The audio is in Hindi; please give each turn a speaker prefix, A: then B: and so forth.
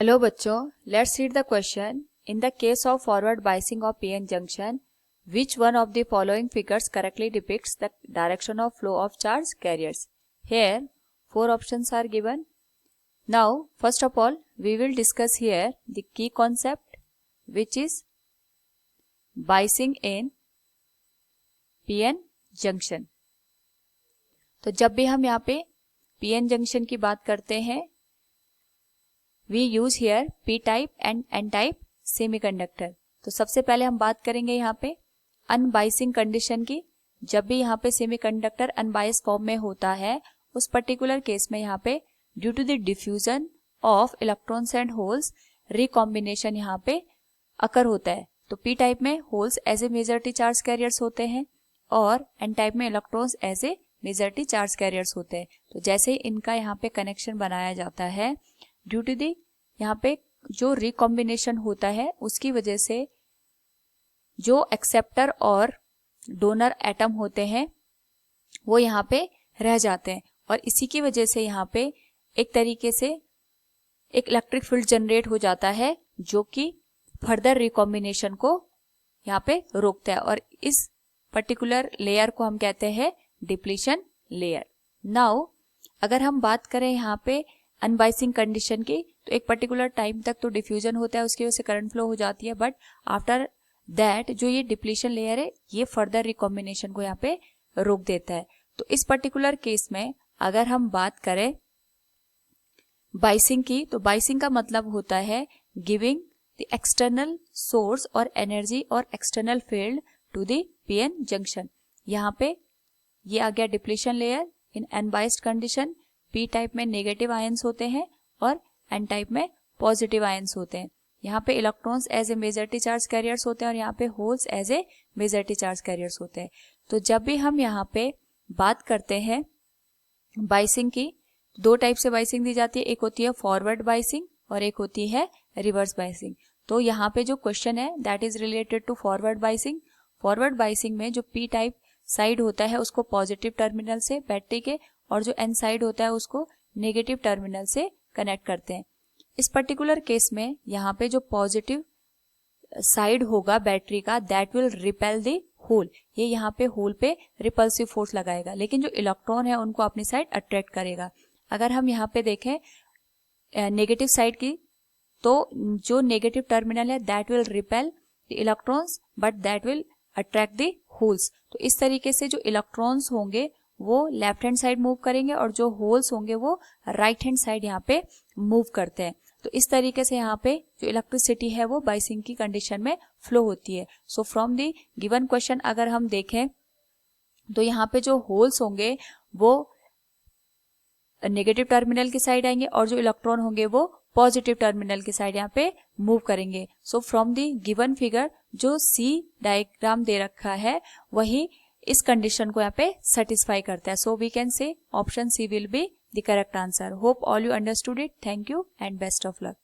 A: हेलो बच्चों, let's read the question. In the case of forward biasing of PN junction, which one of the following figures correctly depicts the direction of flow of charge carriers? Here, four options are given. Now, first of all, we will discuss here the key concept, which is biasing in PN junction. तो जब भी हम यहाँ पे पीएन जंक्शन की बात करते हैं, we use here P type and N type semiconductor. तो सबसे पहले हम बात करेंगे यहाँ पे अनबाइसिंग कंडीशन की. जब भी यहाँ पे सेमीकंडक्टर अनबाइस फॉर्म में होता है, उस पर्टिकुलर केस में यहाँ पे due to the diffusion of electrons and holes recombination यहाँ पे अकर होता है. तो पी टाइप में holes as a majority charge carriers होते हैं और एन टाइप में electrons as a majority charge carriers होते हैं. तो जैसे इनका यहाँ पे कनेक्शन बनाया जाता है, ड्यू टू दी यहाँ पे जो रिकॉम्बिनेशन होता है उसकी वजह से जो एक्सेप्टर और डोनर एटम होते हैं वो यहाँ पे रह जाते हैं और इसी की वजह से यहाँ पे एक तरीके से एक इलेक्ट्रिक फील्ड जनरेट हो जाता है जो कि फर्दर रिकॉम्बिनेशन को यहाँ पे रोकता है और इस पर्टिकुलर लेयर को हम कहते हैं डिप्लीशन लेयर. नाउ अगर हम बात करें यहाँ पे अनबाइसिंग कंडीशन की, तो एक पर्टिकुलर टाइम तक तो डिफ्यूजन होता है, उसकी वजह से करंट फ्लो हो जाती है, बट आफ्टर दैट जो ये डिप्लीशन लेयर है ये फर्दर रिकॉम्बिनेशन को यहाँ पे रोक देता है. तो इस पर्टिकुलर केस में अगर हम बात करें बाइसिंग की, तो बाइसिंग का मतलब होता है गिविंग द एक्सटर्नल सोर्स और एनर्जी और external field to the PN junction. यहाँ पे ये आ गया depletion layer. In unbiased condition P type में नेगेटिव आयंस होते हैं और एन टाइप में पॉजिटिव आयंस होते हैं. यहाँ पे electrons as a majority charge carriers होते हैं और यहाँ पे holes as a majority charge carriers होते हैं. तो जब भी हम यहाँ पे बात करते हैं बाइसिंग की, दो टाइप से बाइसिंग दी जाती है. एक होती है फॉरवर्ड बाइसिंग और एक होती है रिवर्स बाइसिंग. तो यहाँ पे जो क्वेश्चन है that is related to forward biasing. Forward biasing में जो पी टाइप साइड होता है उसको पॉजिटिव टर्मिनल से बैटरी के और जो एन साइड होता है उसको नेगेटिव टर्मिनल से कनेक्ट करते हैं. इस पर्टिकुलर केस में यहाँ पे जो पॉजिटिव साइड होगा बैटरी का that will repel the hole. ये यहाँ पे होल पे रिपल्सिव फोर्स लगाएगा, लेकिन जो इलेक्ट्रॉन है उनको अपनी साइड अट्रैक्ट करेगा. अगर हम यहाँ पे देखें नेगेटिव साइड की, तो जो नेगेटिव टर्मिनल है that will repel the electrons but that will attract the holes. तो इस तरीके से जो इलेक्ट्रॉन्स होंगे वो लेफ्ट हैंड साइड मूव करेंगे और जो होल्स होंगे वो राइट हैंड साइड यहाँ पे मूव करते हैं. तो इस तरीके से यहाँ पे जो इलेक्ट्रिसिटी है वो बाइसिंग की कंडीशन में फ्लो होती है. So from the given question अगर हम देखें तो यहाँ पे जो होल्स होंगे वो नेगेटिव टर्मिनल की साइड आएंगे और जो इलेक्ट्रॉन होंगे वो पॉजिटिव टर्मिनल की साइड यहाँ पे मूव करेंगे. So from the given figure जो सी डायग्राम दे रखा है वही इस कंडीशन को यहाँ पे सेटिस्फाई करता है. So we can say option C will be the correct answer. Hope all you understood it. Thank you and best of luck.